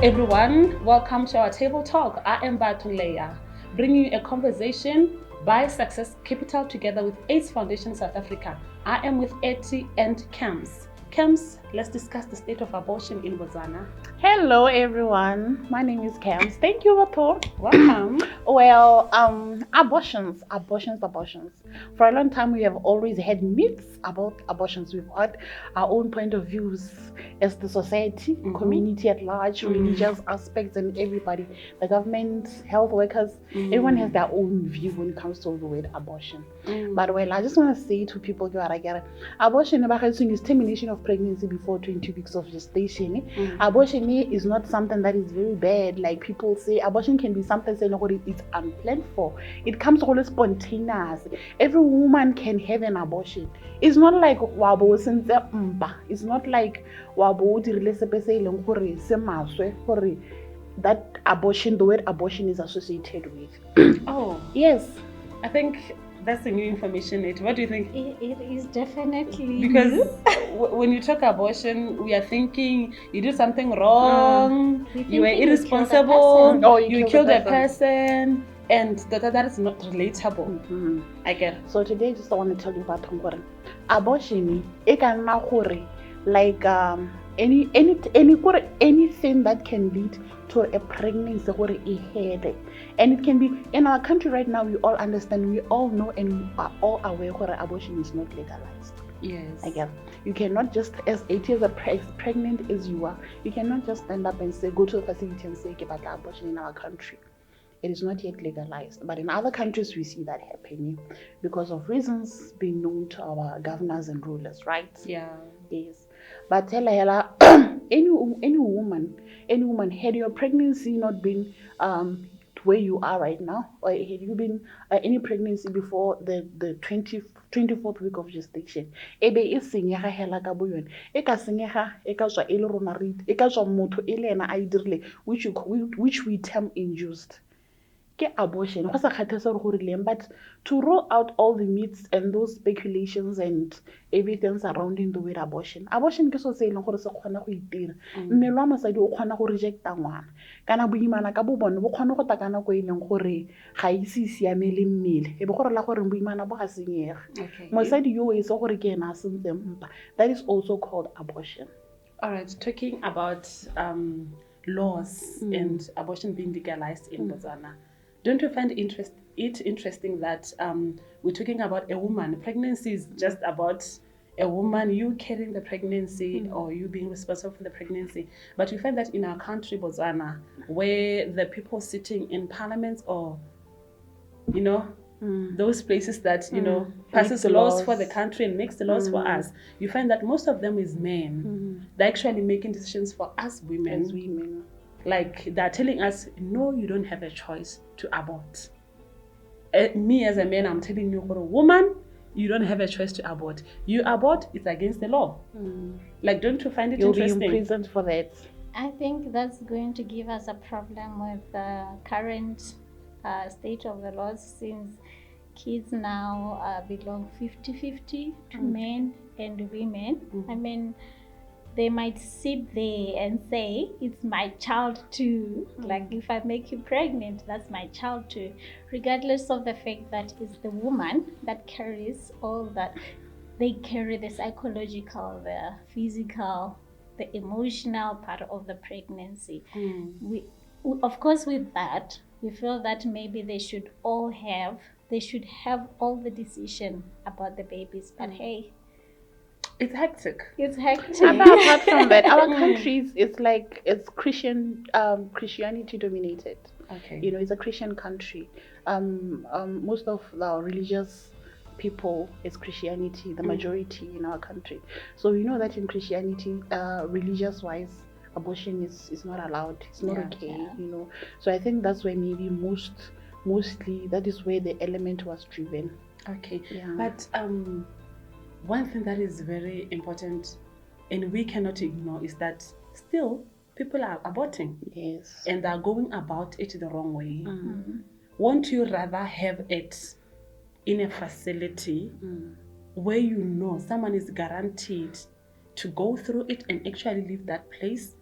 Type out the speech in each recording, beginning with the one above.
everyone, welcome to our table talk. I am Batuleya, bringing you a conversation by Success Capital together with AIDS Foundation South Africa. I am with Etty and Cams. Cams, let's discuss the state of abortion in Botswana. Hello everyone, my name is Cams. Thank you, Vato. Welcome. Well, abortions. For a long time, we have always had myths about abortions. We've had our own point of views as the society, community at large, religious aspects, and everybody, the government, health workers, everyone has their own view when it comes to the word abortion. But well, I just want to say to people, abortion is termination of pregnancy before 20 weeks of gestation. Abortion is not something that is very bad. Like people say, abortion can be something it's unplanned for. It comes all spontaneous. Every woman can have an abortion. It's not like wabo senza mba. It's not like wabo that abortion, the word abortion is associated with. Oh Yes. I think that's the new information. What do you think? It is definitely because when you talk abortion, we are thinking you did something wrong, you were irresponsible, you killed a person, and that is not relatable. I get it. So today I just want to tell you about abortion. Like anything that can lead to a pregnancy and it can be in our country right now. We all understand, we all know, and we are all aware that abortion is not legalized. Yes. Again, you cannot just, as 8 years pregnant as you are, you cannot just stand up and say, go to a facility and say about abortion in our country. It is not yet legalized, but in other countries we see that happening because of reasons being known to our governors and rulers, right? Yeah. Yes. But tell any woman, had your pregnancy not been where you are right now, or had you been any pregnancy before the 24th week of gestation, which we term induced. Abortion, but to rule out all the myths and those speculations and everything surrounding the word abortion ke so se ileng gore se kgona go itira mmele wa mosadi o kgona go rejecta ngwana kana boimana ka bo bone bo kgona go takana go ileng gore ga ise siamele mmele e be gore la gore boimana bo ga senyega mosadi yo e se gore ke ena a sentse mpa. That is also called abortion. All right, talking about laws and abortion being legalized in Botswana, don't you find it interesting that we're talking about a woman? Pregnancy is just about a woman, you carrying the pregnancy or you being responsible for the pregnancy. But we find that in our country, Botswana, where the people sitting in parliaments or, those places that, passes laws for the country and makes the laws for us, you find that most of them is men. They're actually making decisions for us women. As women. Like they're telling us, no, you don't have a choice to abort. Me as a man, I'm telling you, for a woman, you don't have a choice to abort. You abort, it's against the law. Like, don't you find it interesting? You'll be imprisoned for that. I think that's going to give us a problem with the current state of the laws, since kids now belong 50-50 to men and women. I mean, they might sit there and say, it's my child too. Like, if I make you pregnant, that's my child too. Regardless of the fact that it's the woman that carries all that. They carry the psychological, the physical, the emotional part of the pregnancy. We, of course, with that, we feel that maybe they should have all the decision about the babies. But hey, it's hectic. Apart from that, our countries, it's Christianity dominated. Okay. It's a Christian country. Most of the religious people is Christianity, the majority in our country. So we know that in Christianity, religious wise, abortion is not allowed. It's not okay. So I think that's why maybe mostly that is where the element was driven. Okay. Yeah. But one thing that is very important and we cannot ignore is that still people are aborting. Yes. And they're going about it the wrong way. Won't you rather have it in a facility where someone is guaranteed to go through it and actually leave that place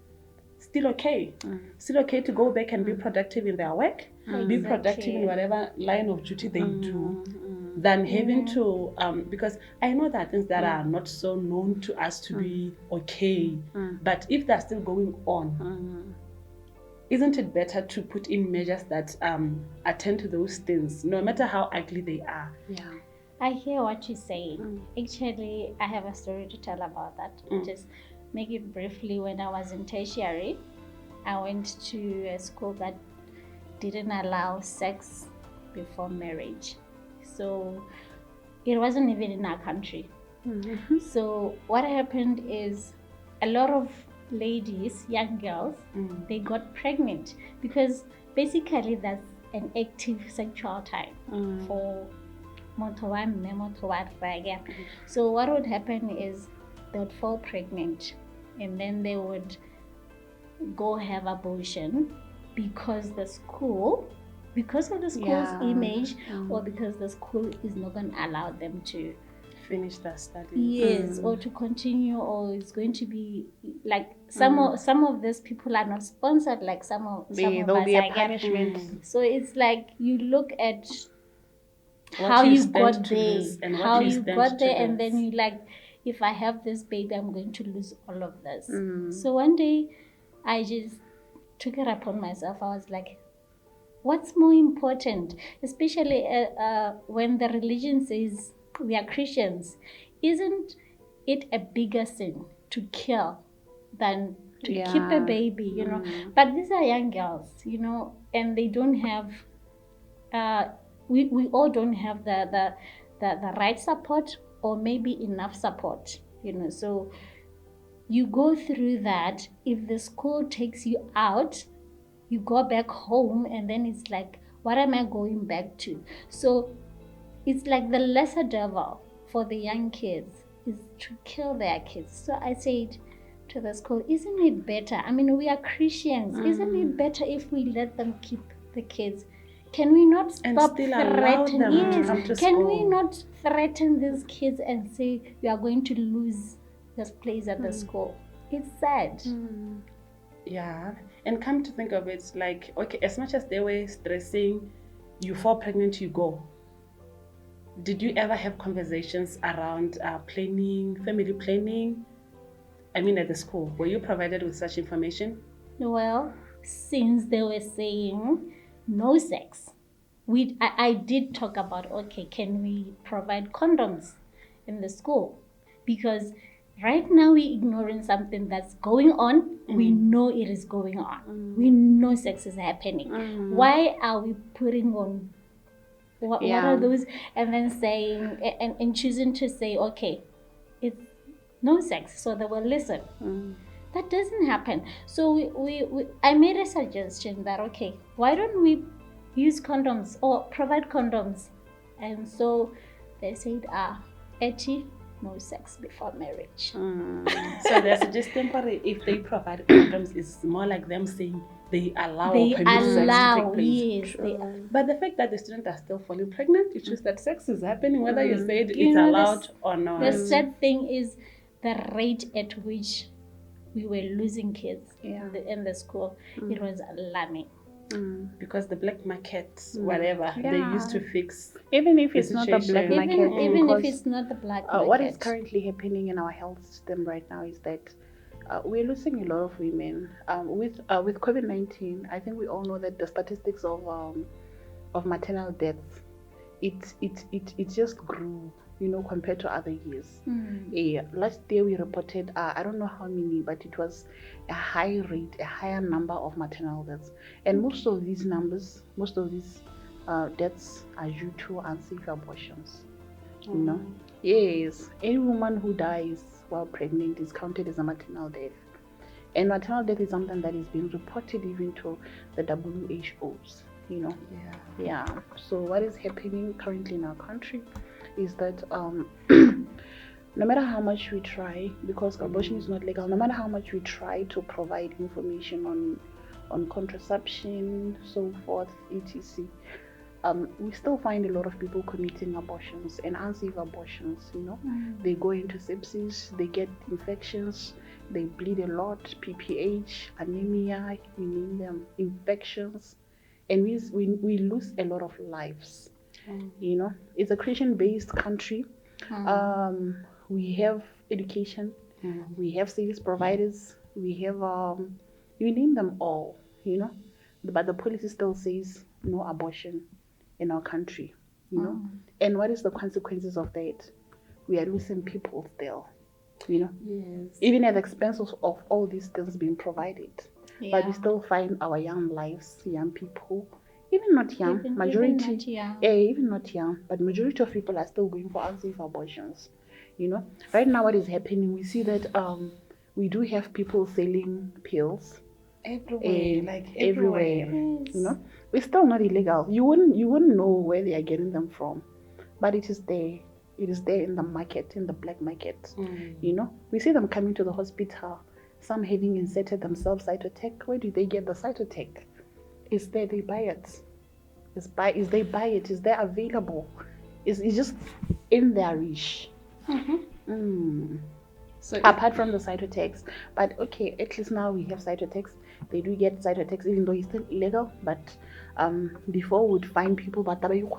still okay. Still okay to go back and be productive in their work, be productive in whatever line of duty they do, than having to, because I know that things that are not so known to us to be okay, but if they're still going on, isn't it better to put in measures that attend to those things, no matter how ugly they are? Yeah. I hear what you're saying. Actually, I have a story to tell about that. Just make it briefly. When I was in tertiary, I went to a school that didn't allow sex before marriage. So it wasn't even in our country. So what happened is a lot of ladies, young girls, they got pregnant because basically that's an active sexual time for so what would happen is they would fall pregnant and then they would go have abortion because of the school's image, or because the school is not going to allow them to finish their studies. Yes, or to continue, or it's going to be like some of these people are not sponsored like some of us. There'll be a punishment. So it's like you look at how you got there, and then you like, if I have this baby, I'm going to lose all of this. So one day, I just took it upon myself. I was like, what's more important, especially when the religion says we are Christians? Isn't it a bigger sin to kill than to keep a baby? You know, but these are young girls, you know, and they don't have. We all don't have the right support, or maybe enough support, you know. So you go through that. If the school takes you out, you go back home, and then it's like, what am I going back to? So it's like the lesser devil for the young kids is to kill their kids. So I said to the school, isn't it better? I mean, we are Christians. Isn't it better if we let them keep the kids? Can we not stop threatening? Yes. Can we not threaten these kids and say you are going to lose this place at the school? It's sad. Yeah, and come to think of it, like, okay, as much as they were stressing, you fall pregnant, you go. Did you ever have conversations around family planning? I mean, at the school, were you provided with such information? Well, since they were saying no sex, I did talk about, okay, can we provide condoms in the school? Because right now we're ignoring something that's going on. We know it is going on. We know sex is happening. Why are we putting on what are those, and then saying and choosing to say, okay, it's no sex, so they will listen. That doesn't happen. So I made a suggestion that, okay, why don't we use condoms or provide condoms? And so they said, Etty, no sex before marriage. So they're suggesting if they provide condoms, it's more like them saying they allow sex to take place. Yes, but the fact that the students are still falling pregnant, it shows that sex is happening, whether you said it's allowed or not. The sad thing is the rate at which we were losing kids in the school. It was alarming. Because the black market, whatever, they used to fix. Even if it's not the black market. Even if it's not the black market. What is currently happening in our health system right now is that we're losing a lot of women. With COVID-19, I think we all know that the statistics of maternal deaths, it just grew, you know, compared to other years. Last year we reported, I don't know how many, but it was a higher number of maternal deaths. And most of these deaths are due to unsafe abortions. You know? Yes, any woman who dies while pregnant is counted as a maternal death. And maternal death is something that is being reported even to the WHOs, you know? Yeah. So what is happening currently in our country is that no matter how much we try, because abortion is not legal, no matter how much we try to provide information on contraception, so forth, etc., we still find a lot of people committing abortions and unsafe abortions, you know. They go into sepsis, they get infections, they bleed a lot, PPH, anemia, you name them, infections, and we lose a lot of lives. You know, it's a Christian-based country. We have education, we have service providers, we have you name them all. You know, but the policy still says no abortion in our country. You know, and what is the consequences of that? We are losing people still. You know, Yes. even at the expense of all these things being provided, but we still find our young lives, young people, even not young, majority, even not young, but majority of people are still going for unsafe abortions. You know, right now what is happening, we see that we do have people selling pills Everywhere, like everywhere. Yes. You know, it's still not illegal. You wouldn't know where they are getting them from, but it is there. It is there in the market, in the black market. You know, we see them coming to the hospital, some having inserted themselves cytotech. Where do they get the cytotech? It's there, they buy it. They buy it? Is there available? It's just in their reach. So Apart from the cytotechs, but okay, at least now we have cytotechs. They do get cytotechs, even though it's still illegal. But before we'd find people, but what do you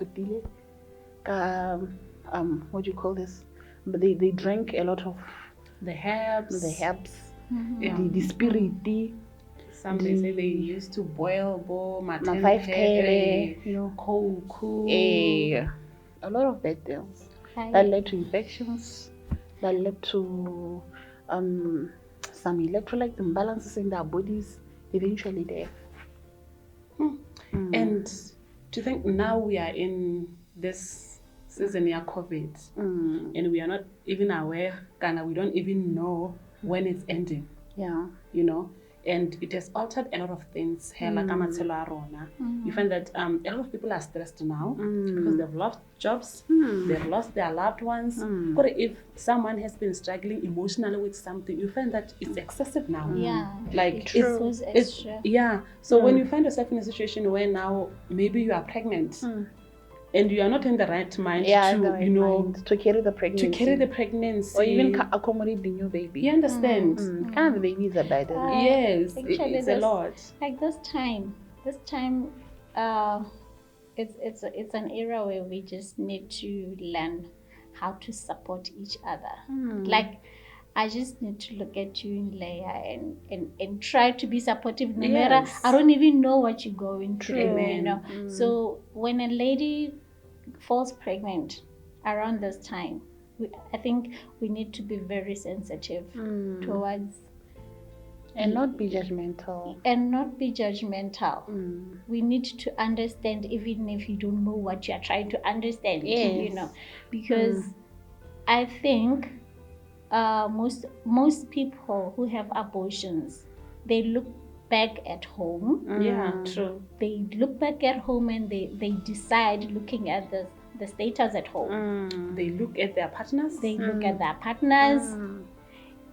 call this? But they drink a lot of the herbs, the spirit, some they say they used to boil five pele, you know, cocoa, a lot of bad things that led to infections, that led to some electrolyte imbalances in their bodies, eventually death. And to think now we are in this season near COVID, and we are not even aware, we don't even know when it's ending. Yeah. You know, and it has altered a lot of things. You find that a lot of people are stressed now because they've lost jobs, they've lost their loved ones. But if someone has been struggling emotionally with something, you find that it's excessive now. Yeah, like it's extra. So when you find yourself in a situation where now maybe you are pregnant and you are not in the right mind to carry the pregnancy, or even accommodate the new baby. You understand? The baby is a burden. Yes, actually, it's a lot. Like this time, it's an era where we just need to learn how to support each other. Like, I just need to look at you in layer and try to be supportive no matter I don't even know what you're going through. You know. So when a lady falls pregnant around this time, I think we need to be very sensitive towards and not be judgmental. We need to understand, even if you don't know what you are trying to understand. You know, because I think most people who have abortions, they look back at home. True. They look back at home and they decide, looking at the status at home. They look at their partners.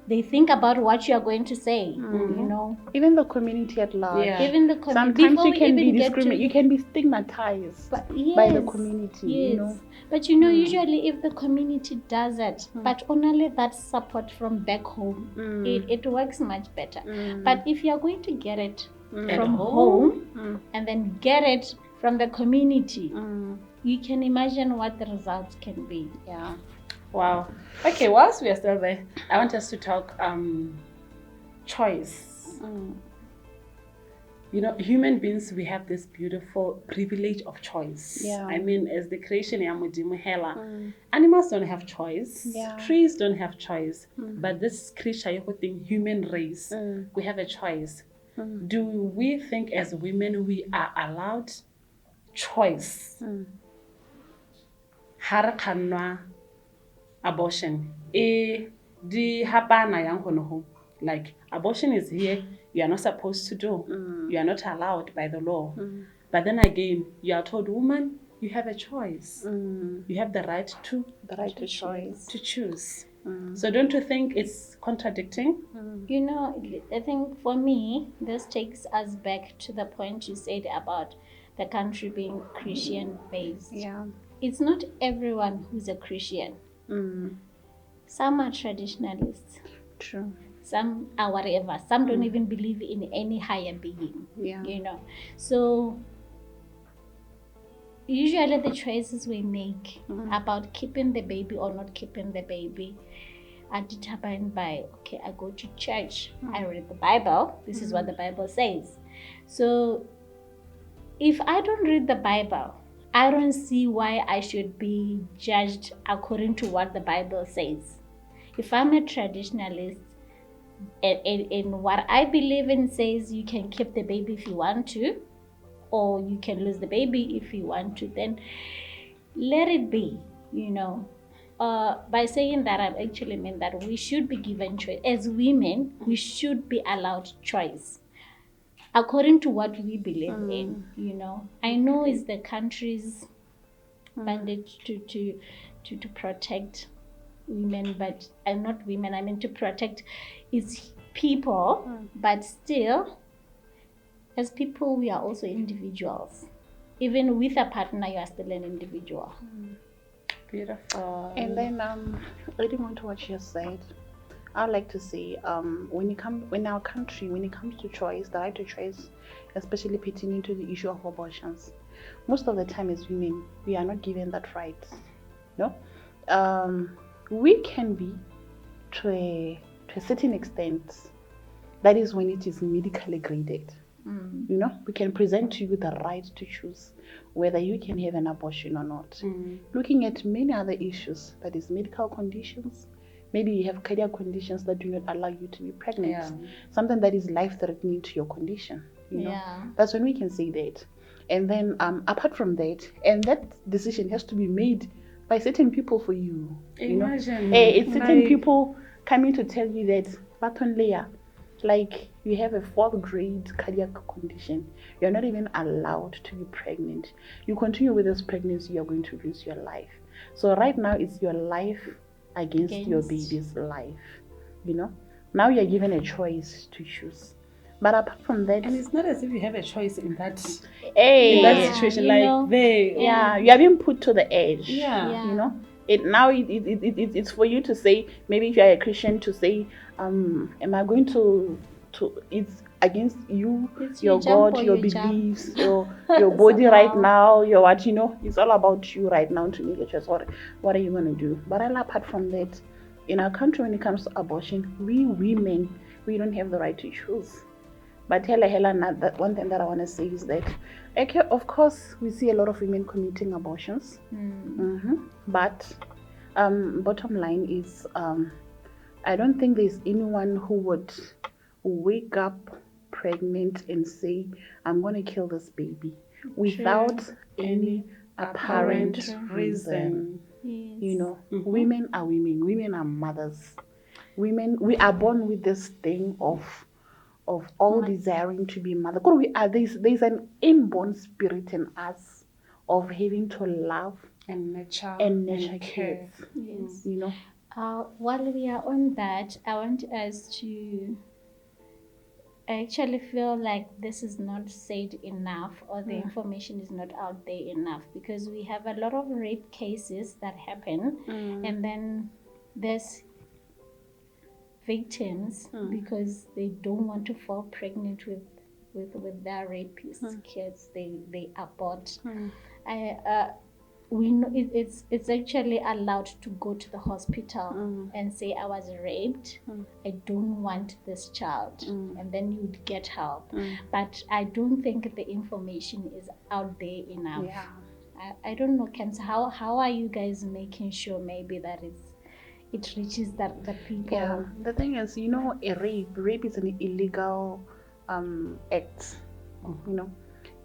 They think about what you are going to say. You know, even the community at large. Even the community. Sometimes you can be discriminated. You can be stigmatized by the community. Yes. You know. But you know, usually if the community does it, but only that support from back home, it works much better. But if you are going to get it from home and then get it from the community, you can imagine what the results can be. Yeah. Wow. Okay, whilst we are still there, I want us to talk choice. You know, human beings, we have this beautiful privilege of choice. I mean, as the creation animals don't have choice. Trees don't have choice. But this creature, human race, we have a choice. Do we think as women we are allowed choice? Abortion. Like, abortion is here, you are not supposed to do. You are not allowed by the law. But then again, you are told, woman, you have a choice. You have the right to choose. So don't you think it's contradicting? You know, I think for me, this takes us back to the point you said about the country being Christian based. It's not everyone who's a Christian. Some are traditionalists. True. some are whatever. Some don't even believe in any higher being. Yeah. You know, so usually the choices we make about keeping the baby or not keeping the baby are determined by, okay, I go to church, I read the Bible, this is what the Bible says. So if I don't read the Bible, I don't see why I should be judged according to what the Bible says. If I'm a traditionalist and what I believe in says you can keep the baby if you want to, or you can lose the baby if you want to, then let it be, you know. By saying that, I actually mean that we should be given choice. As women, we should be allowed choice according to what we believe in, you know. I know it's the country's mandate to protect women, but not women, I mean to protect its people, but still, as people, we are also individuals. Even with a partner, you are still an individual. Beautiful. And then, adding on to what you said, I'd like to say, when it comes to choice, the right to choice, especially pertaining to the issue of abortions, most of the time as women, we are not given that right. No, we can be to a certain extent. That is when it is medically graded. You know, we can present to you the right to choose whether you can have an abortion or not. Looking at many other issues, that is medical conditions, maybe you have cardiac conditions that do not allow you to be pregnant, something that is life-threatening to your condition, you know. That's when we can say that. And then apart from that, and that decision has to be made by certain people for you. Imagine, it's certain people coming to tell you that, Baton Leah, like you have a 4th grade cardiac condition, you're not even allowed to be pregnant. You continue with this pregnancy, you're going to lose your life. So right now it's your life against your baby's life, you know. Now you're given a choice to choose. But apart from that, and it's not as if you have a choice in that situation, you like know, you are being put to the edge. You know, it's for you to say, maybe if you are a Christian, to say, am I going to it's against you, it's your God, your beliefs, your body right now, your what, you know, it's all about you right now to make a choice. What are you going to do? But apart from that, in our country, when it comes to abortion, we women, we don't have the right to choose. But that one thing that I want to say is that, okay, of course, we see a lot of women committing abortions. But bottom line is, I don't think there's anyone who would wake up pregnant and say, I'm going to kill this baby without any apparent reason. You know, women are women. Women are mothers. Women, we are born with this thing of all desiring to be mother. There's an inborn spirit in us of having to love and nurture kids. Yes. You know. While we are on that, I want us to. I actually feel like this is not said enough, or the information is not out there enough, because we have a lot of rape cases that happen, and then there's victims because they don't want to fall pregnant with their rapist kids. They abort. We know it's actually allowed to go to the hospital and say, I was raped, I don't want this child, and then you would get help. But I don't think the information is out there enough. I don't know, Kems, how are you guys making sure maybe that it reaches the people? Yeah, the thing is, you know, rape is an illegal act. You know,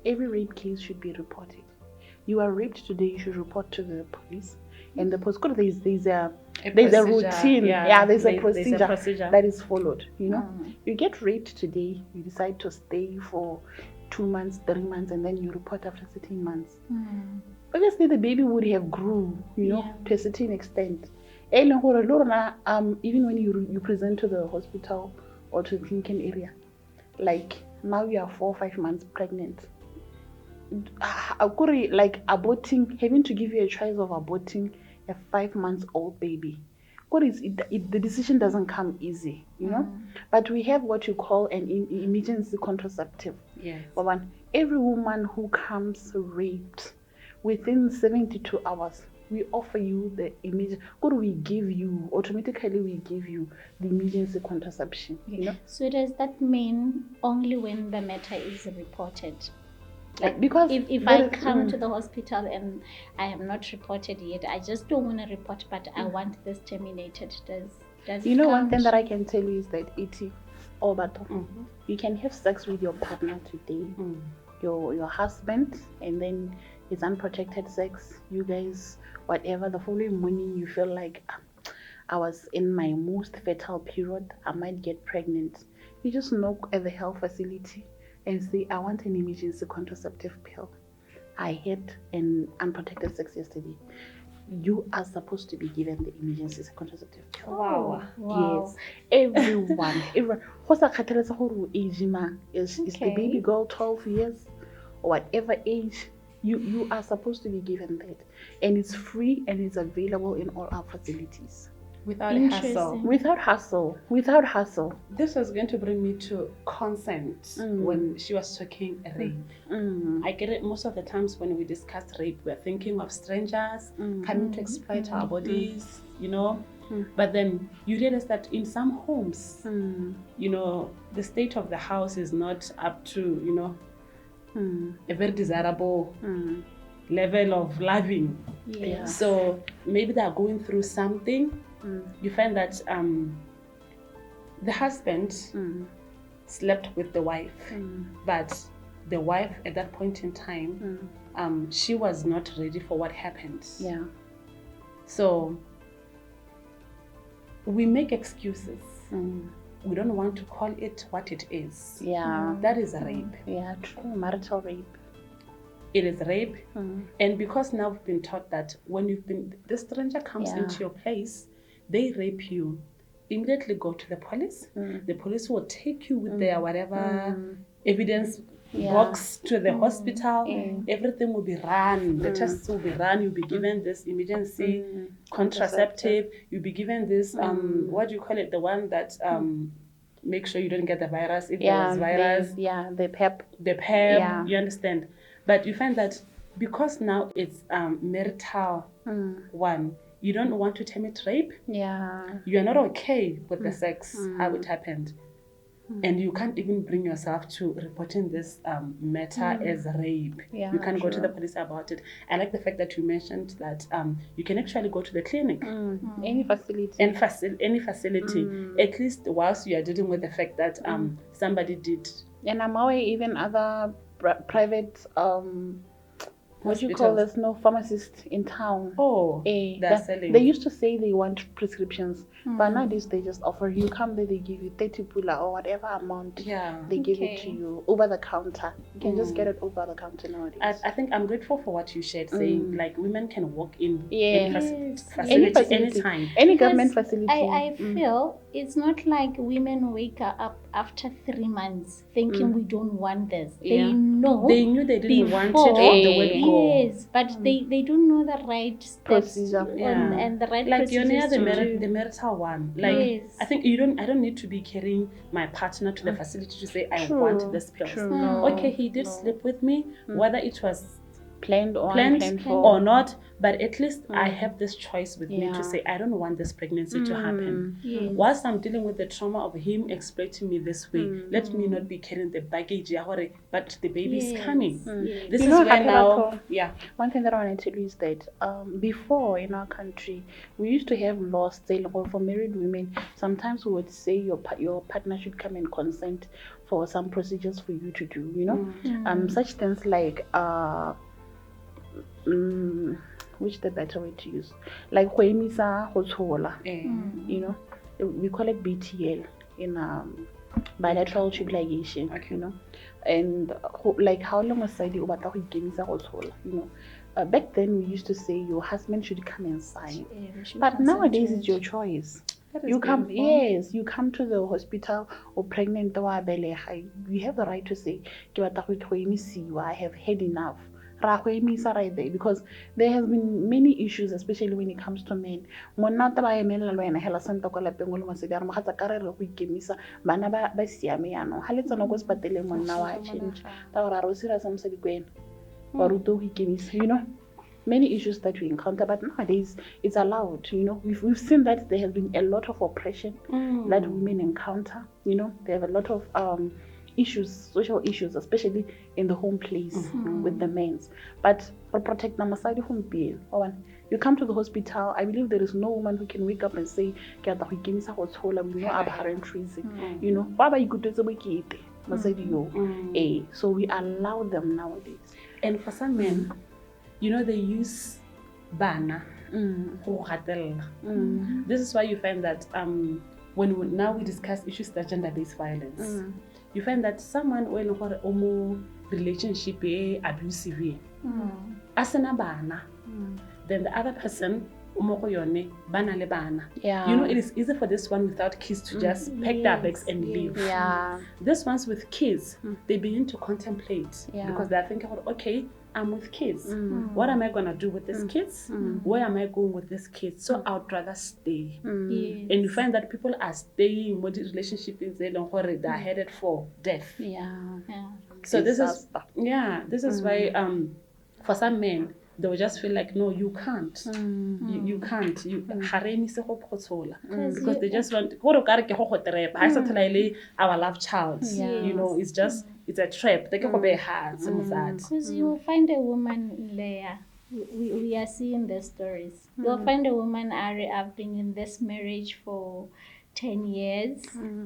every rape case should be reported. You are raped today, you should report to the police. And the police, there's a routine. There's a procedure that is followed. You know, you get raped today, you decide to stay for 2 months, 3 months, and then you report after 13 months. Obviously, the baby would have grew, you know, to a certain extent. Even when you present to the hospital or to the clinical area, like now you are 4 or 5 months pregnant. Like aborting, having to give you a choice of aborting a 5-month-old baby, the decision doesn't come easy, you know. But we have what you call an emergency contraceptive. Yes. But one, every woman who comes raped within 72 hours, we offer you the automatically we give you the emergency contraception, you know. So does that mean only when the matter is reported? Like, because if I come to the hospital and I am not reported yet, I just don't want to report, but I want this terminated. Does you it know, count? one thing that I can tell you is that you can have sex with your partner today, your husband, and then it's unprotected sex. You guys, whatever, the following morning you feel like I was in my most fertile period, I might get pregnant. You just knock at the health facility and say, I want an emergency contraceptive pill. I had an unprotected sex yesterday. You are supposed to be given the emergency contraceptive pill. Wow. Yes. Everyone. What's the is the baby girl 12 years or whatever age? You are supposed to be given that. And it's free and it's available in all our facilities. Without hassle. Without hassle. This was going to bring me to consent when she was talking rape. I get it most of the times when we discuss rape, we're thinking of strangers coming to exploit our bodies, you know. But then you realize that in some homes, you know, the state of the house is not up to, you know, a very desirable level of loving. Yeah. So maybe they're going through something. You find that the husband slept with the wife, but the wife at that point in time, she was not ready for what happened. Yeah. So we make excuses. We don't want to call it what it is. Yeah. That is rape. Yeah, true. Marital rape. It is rape. And because now we've been taught that when the stranger comes into your place, they rape you, immediately go to the police. The police will take you with their whatever evidence box to the hospital. Everything will be run. The tests will be run. You'll be given this emergency contraceptive. You'll be given this, what do you call it? The one that make sure you don't get the virus. If there's virus. The PEP. The PEP, you understand. But you find that because now it's marital one, you don't want to term it rape. Yeah. You are not okay with the sex, how it happened. And you can't even bring yourself to reporting this matter as rape. You can't go to the police about it. I like the fact that you mentioned that you can actually go to the clinic. Any facility. Any facility. At least whilst you are dealing with the fact that somebody did. And I'm aware even other private what do you call this? No pharmacist in town. They're selling. They used to say they want prescriptions, but nowadays they just offer you. Come there, they give you 30 pula or whatever amount. They give it to you over the counter. You can just get it over the counter nowadays. I think I'm grateful for what you shared, saying like women can walk in any facility anytime. Any government facility. I feel it's not like women wake up after 3 months thinking we don't want this. They know. They knew they didn't want it from the word go. Yes, but they don't know the right steps and the right like you're near procedures the marital one. Like I think I don't need to be carrying my partner to the facility to say I want this pill. Okay, he did sleep with me, whether it was planned or not, but at least I have this choice with me to say I don't want this pregnancy to happen. Whilst I'm dealing with the trauma of him exploiting me this way, let me not be carrying the baggage, but the baby is coming. This is where now one thing that I want to tell you is that before in our country we used to have laws saying for married women, sometimes we would say your partner should come and consent for some procedures for you to do, you know, such things like which the better way to use, like you know, we call it BTL in bilateral tube ligation, you know, and like how long was you know. Back then we used to say your husband should come and sign, but nowadays it's your choice. You come to the hospital or pregnant, you have the right to say I have had enough. right there, because there has been many issues, especially when it comes to men. Monna ta ba emela lo ena hela santa kwa lapeng o le mosedi a re mogatsa ka re re go ikemisa bana ba siame yaanong ga le tsena go sepateleng monna wa change ta gore a re o serious mosadi kwena wa ruto go ikemisa, you know. Many issues that we encounter, but nowadays it's allowed, you know. We've seen that there has been a lot of oppression that women encounter, you know. They have a lot of issues, social issues, especially in the home place with the men. But for protect namasadi home being, you come to the hospital, I believe there is no woman who can wake up and say, we know abhorrent reason, you know. So we allow them nowadays. And for some men, you know, they use bana. This is why you find that when now we discuss issues like gender-based violence, you find that someone when a relationship abusive, asana bana, then the other person bana le bana. You know, it is easy for this one without kids to just pack their bags and leave. This ones with kids, they begin to contemplate because they're thinking, okay, I'm with kids. What am I gonna do with these kids? Where am I going with these kids? So I would rather stay. And you find that people are staying with this relationship in they're headed for death. So this is why for some men they will just feel like, no, you can't. You can't. Because they just want our love child. You know, it's a trap. They can be hard. Because you'll find a woman there. We are seeing the stories. You'll find a woman, I've been in this marriage for 10 years.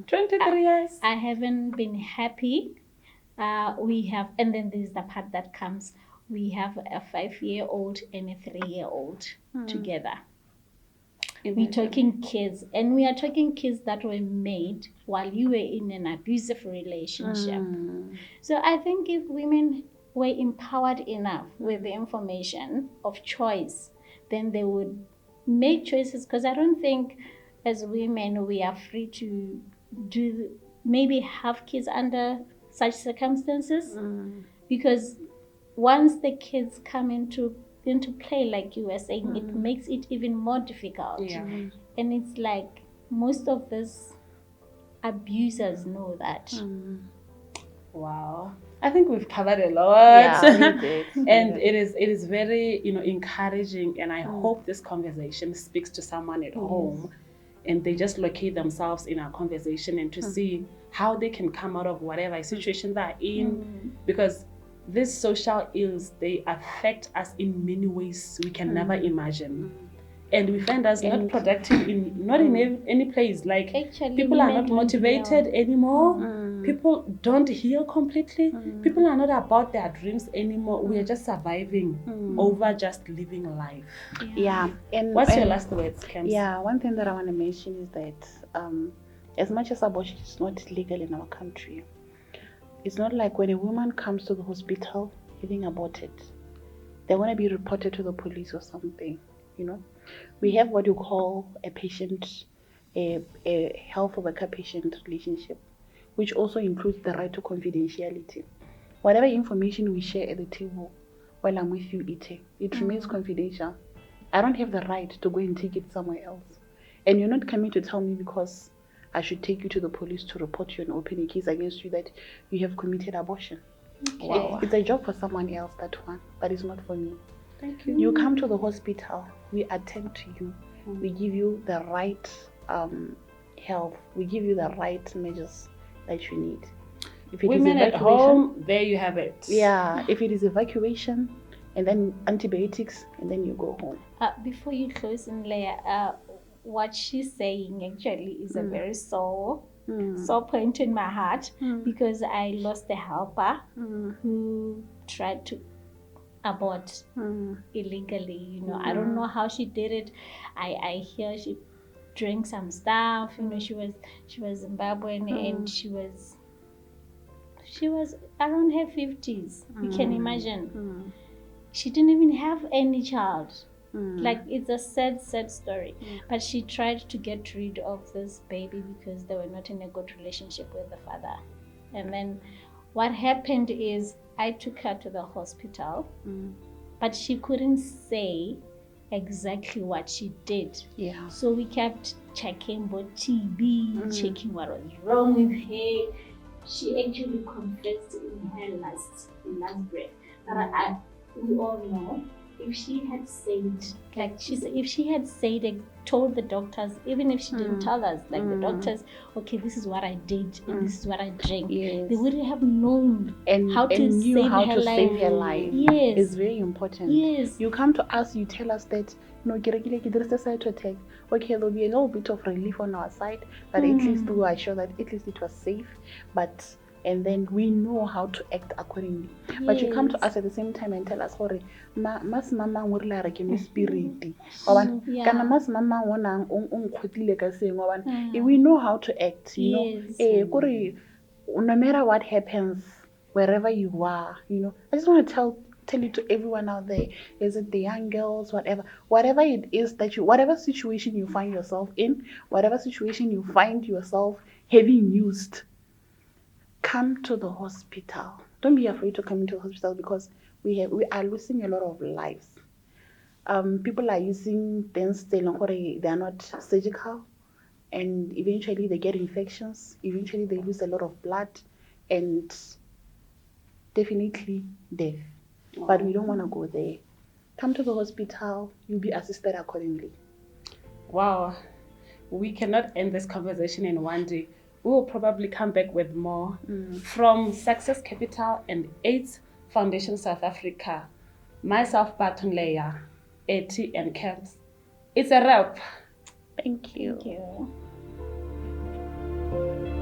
23 years. I haven't been happy. And then there's the part that comes. We have a 5-year-old and a 3-year-old together. We're talking kids, and we are talking kids that were made while you were in an abusive relationship. So I think if women were empowered enough with the information of choice, then they would make choices. Because I don't think as women we are free to maybe have kids under such circumstances, because once the kids come into play, like you were saying, it makes it even more difficult. And it's like most of these abusers know that. Wow. I think we've covered a lot. And it is very, you know, encouraging, and I hope this conversation speaks to someone at home and they just locate themselves in our conversation and to see how they can come out of whatever situation they're in, because these social ills, they affect us in many ways we can never imagine. And we find us not productive in any place. Like, actually, people are not motivated anymore. People don't heal completely. People are not about their dreams anymore. We are just surviving over just living life. And what's your last words, Cams? One thing that I want to mention is that as much as abortion is not legal in our country, it's not like when a woman comes to the hospital having aborted, they're going to be reported to the police or something, you know. We have what you call a health worker-patient relationship, which also includes the right to confidentiality. Whatever information we share at the table while I'm with you eating, it remains confidential. I don't have the right to go and take it somewhere else. And you're not coming to tell me because I should take you to the police to report you and open a case against you that you have committed abortion. Wow. It's a job for someone else, that one, but it's not for me. Thank you. You come to the hospital, we attend to you, we give you the right health, we give you the right measures that you need. If it Women is at home, there you have it. If it is evacuation, and then antibiotics, and then you go home. Before you close in, Leah, what she's saying actually is a very sore point in my heart, because I lost a helper who tried to abort illegally. You know, I don't know how she did it. I hear she drank some stuff. You know, she was Zimbabwean and she was around her 50s. You can imagine. She didn't even have any child. Like, it's a sad story. But she tried to get rid of this baby because they were not in a good relationship with the father. And then what happened is I took her to the hospital, but she couldn't say exactly what she did. Yeah. So we kept checking about TB, checking what was wrong with her. She actually confessed in her last breath. But we all know if she had said, like she said, if she had said and told the doctors, even if she didn't tell us, like the doctors, okay, this is what I did and this is what I drank, Yes. they wouldn't have known How to save her life. Yes. It's very important. Yes. You come to us, you tell us that no, there is a side to attack. Okay, there'll be a little bit of relief on our side, but at least we are sure that at least it was safe. And then we know how to act accordingly. Yes. But you come to us at the same time and tell us, "Sorry, mas mama ngurla re ke me spirit." Kana mas mama wona khotile ka seng wa we know how to act, you know. No matter what happens, wherever you are, you know. I just want to tell it to everyone out there. Is it the young girls, whatever it is that whatever situation you find yourself in, whatever situation you find yourself having used, come to the hospital. Don't be afraid to come into the hospital because we are losing a lot of lives. People are using things they are not surgical, and eventually they get infections. Eventually they lose a lot of blood, and definitely death. But we don't want to go there. Come to the hospital. You'll be assisted accordingly. Wow, we cannot end this conversation in one day. We will probably come back with more. From Success Capital and AIDS Foundation South Africa, myself, Baton Leia, AT and Camps. It's a wrap. Thank you. Thank you.